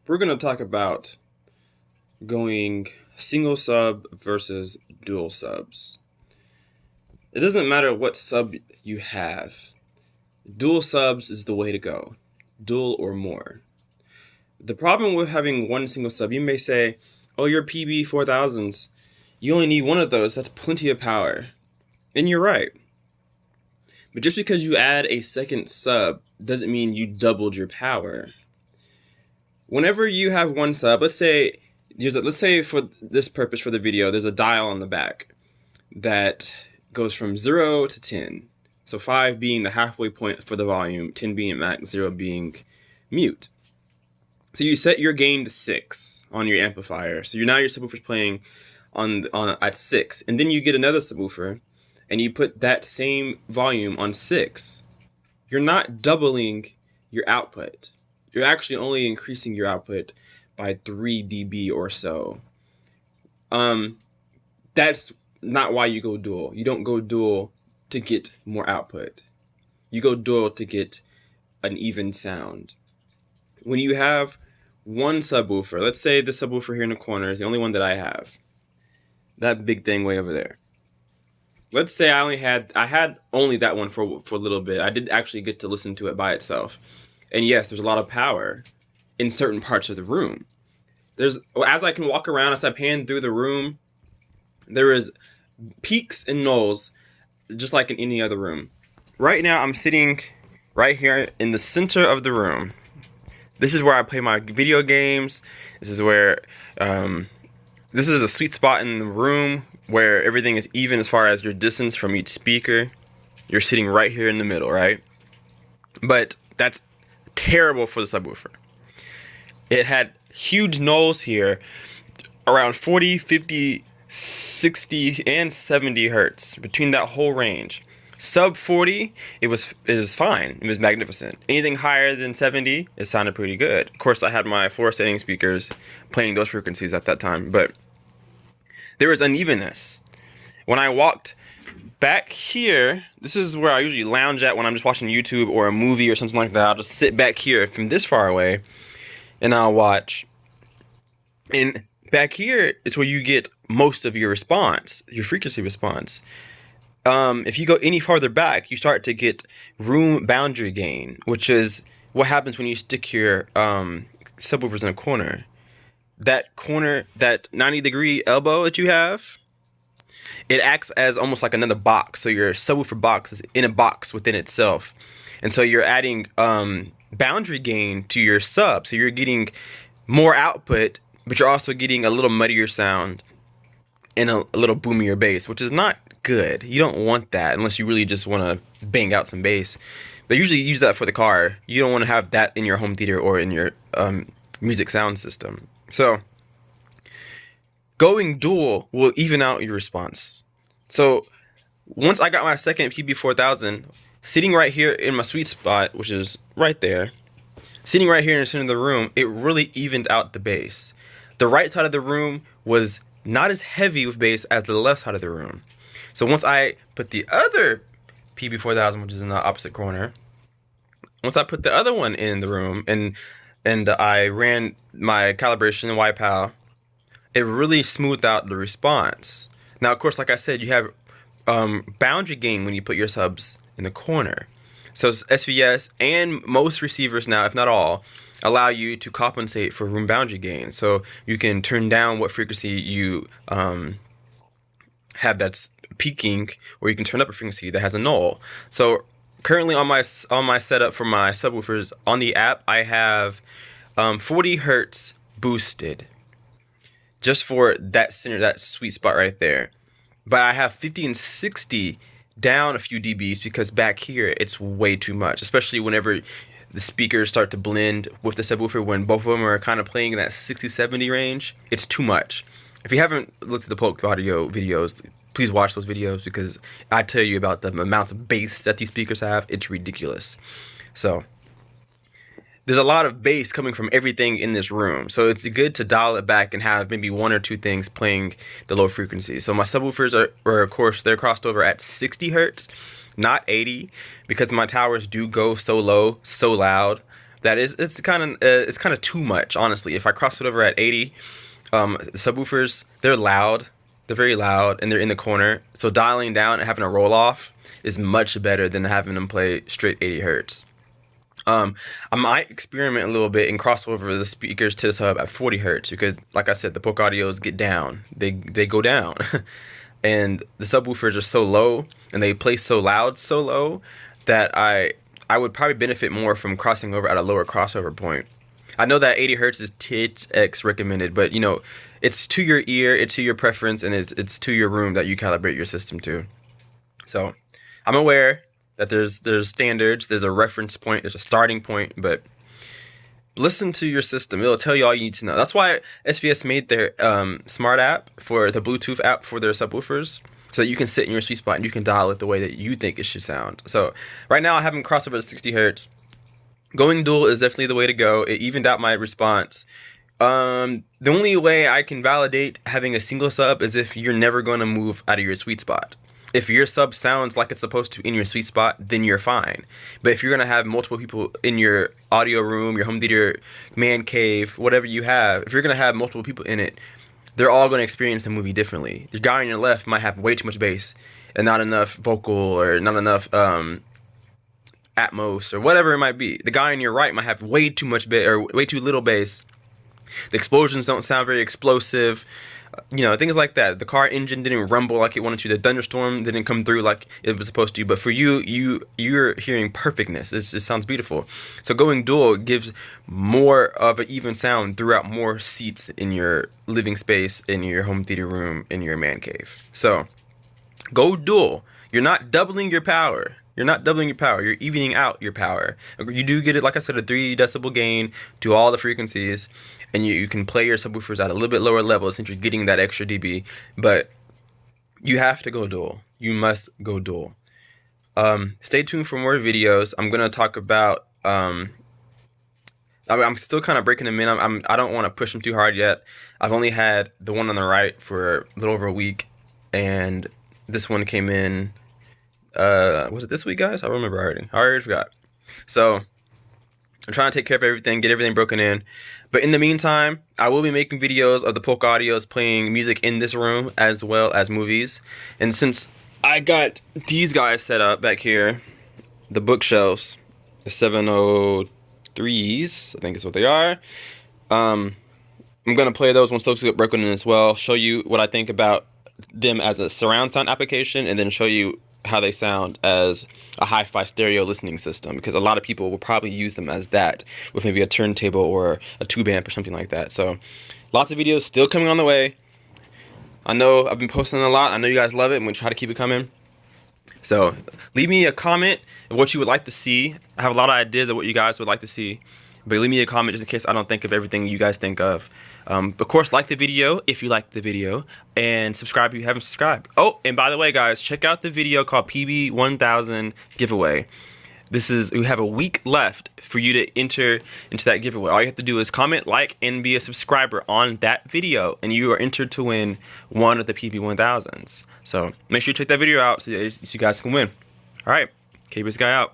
We're going to talk about going single sub versus dual subs. It doesn't matter what sub you have. Dual subs is the way to go. Dual or more. The problem with having one single sub, you may say, oh, your PB-4000s, you only need one of those. That's plenty of power. And you're right. But just because you add a second sub doesn't mean you doubled your power. Whenever you have one sub, let's say for this purpose for the video, there's a dial on the back that goes from 0 to 10. So 5 being the halfway point for the volume, 10 being max, 0 being mute. So you set your gain to 6 on your amplifier. So now your subwoofer's playing on at 6, and then you get another subwoofer, and you put that same volume on 6. You're not doubling your output. You're actually only increasing your output by 3 dB or so. That's not why you go dual. You don't go dual to get more output. You go dual to get an even sound. When you have one subwoofer, let's say the subwoofer here in the corner is the only one that I have. That big thing way over there. Let's say I had only that one for a little bit. I did actually get to listen to it by itself. And yes, there's a lot of power in certain parts of the room. As I can walk around, as I pan through the room, there is peaks and nulls, just like in any other room. Right now, I'm sitting right here in the center of the room. This is where I play my video games. This is where, this is a sweet spot in the room where everything is even as far as your distance from each speaker. You're sitting right here in the middle, right? But that's terrible for the subwoofer. It had huge nulls here, around 40, 50, 60, and 70 hertz, between that whole range. Sub 40, it was fine. It was magnificent. Anything higher than 70, it sounded pretty good. Of course, I had my floor setting speakers playing those frequencies at that time, but there was unevenness. When I walked back here, this is where I usually lounge at when I'm just watching YouTube or a movie or something like that. I'll just sit back here from this far away and I'll watch. And back here is where you get most of your response, your frequency response. If you go any farther back, you start to get room boundary gain, which is what happens when you stick your subwoofers in a corner. That corner, that 90-degree elbow that you have, it acts as almost like another box. So your subwoofer box is in a box within itself. And so you're adding boundary gain to your sub. So you're getting more output, but you're also getting a little muddier sound and a little boomier bass, which is not good. You don't want that unless you really just want to bang out some bass. But usually you use that for the car. You don't want to have that in your home theater or in your music sound system. So going dual will even out your response. So once I got my second PB-4000, sitting right here in my sweet spot, which is right there, sitting right here in the center of the room, it really evened out the bass. The right side of the room was not as heavy with bass as the left side of the room. So once I put the other PB-4000, which is in the opposite corner, once I put the other one in the room and I ran my calibration and YPow, it really smoothed out the response. Now, of course, like I said, you have boundary gain when you put your subs in the corner. So SVS and most receivers now, if not all, allow you to compensate for room boundary gain. So you can turn down what frequency you have that's peaking, or you can turn up a frequency that has a null. So currently on my setup for my subwoofers on the app, I have 40 hertz boosted, just for that center, that sweet spot right there. But I have 50 and 60 down a few dBs because back here it's way too much, especially whenever the speakers start to blend with the subwoofer. When both of them are kind of playing in that 60-70 range, it's too much. If you haven't looked at the Polk Audio videos, please watch those videos because I tell you about the amounts of bass that these speakers have. It's ridiculous. So there's a lot of bass coming from everything in this room. So it's good to dial it back and have maybe one or two things playing the low frequency. So my subwoofers are of course, they're crossed over at 60 hertz, not 80, because my towers do go so low, so loud. That is, it's kind of too much, honestly. If I cross it over at 80, subwoofers, they're loud, they're very loud, and they're in the corner. So dialing down and having a roll off is much better than having them play straight 80 hertz. I might experiment a little bit and cross over the speakers to the sub at 40 hertz because, like I said, the Polk Audios get down. They go down, and the subwoofers are so low and they play so loud, so low that I would probably benefit more from crossing over at a lower crossover point. I know that 80 hertz is THX recommended, but you know, it's to your ear, it's to your preference, and it's to your room that you calibrate your system to. So I'm aware that there's standards, there's a reference point, there's a starting point, but listen to your system. It'll tell you all you need to know. That's why SVS made their smart app for the Bluetooth app for their subwoofers, so that you can sit in your sweet spot and you can dial it the way that you think it should sound. So right now I haven't crossed over to 60 hertz. Going dual is definitely the way to go. It evened out my response. The only way I can validate having a single sub is if you're never going to move out of your sweet spot. If your sub sounds like it's supposed to in your sweet spot, then you're fine. But if you're going to have multiple people in your audio room, your home theater, man cave, whatever you have, if you're going to have multiple people in it, they're all going to experience the movie differently. The guy on your left might have way too much bass and not enough vocal or not enough Atmos or whatever it might be. The guy on your right might have way too much bass or way too little bass. The explosions don't sound very explosive. You know, things like that. The car engine didn't rumble like it wanted to. The thunderstorm didn't come through like it was supposed to. But for you're hearing perfectness. It sounds beautiful. So going dual gives more of an even sound throughout more seats in your living space, in your home theater room, in your man cave. So go dual. You're not doubling your power. You're not doubling your power. You're evening out your power. You do get it, like I said, a 3 decibel gain to all the frequencies, and you can play your subwoofers at a little bit lower level since you're getting that extra dB. But you have to go dual. You must go dual. Stay tuned for more videos. I'm gonna talk about. I'm still kind of breaking them in. I don't want to push them too hard yet. I've only had the one on the right for a little over a week, and this one came in. Was it this week, guys? I don't remember already. I already forgot. So I'm trying to take care of everything, get everything broken in. But in the meantime, I will be making videos of the Polk Audios playing music in this room as well as movies. And since I got these guys set up back here, the bookshelves, the 703s, I think is what they are. I'm gonna play those once those get broken in as well. Show you what I think about them as a surround sound application, and then show you how they sound as a hi-fi stereo listening system, because a lot of people will probably use them as that with maybe a turntable or a tube amp or something like that. So lots of videos still coming on the way. I know I've been posting a lot. I know you guys love it. I'm going to try to keep it coming. So leave me a comment of what you would like to see. I have a lot of ideas of what you guys would like to see, but leave me a comment just in case I don't think of everything you guys think of. Of course, like the video if you like the video, and subscribe if you haven't subscribed. Oh, and by the way, guys, check out the video called PB-4000 giveaway. We have a week left for you to enter into that giveaway. All you have to do is comment, like, and be a subscriber on that video, and you are entered to win one of the PB-4000s. So make sure you check that video out so you guys can win. All right, Kpaceguy out.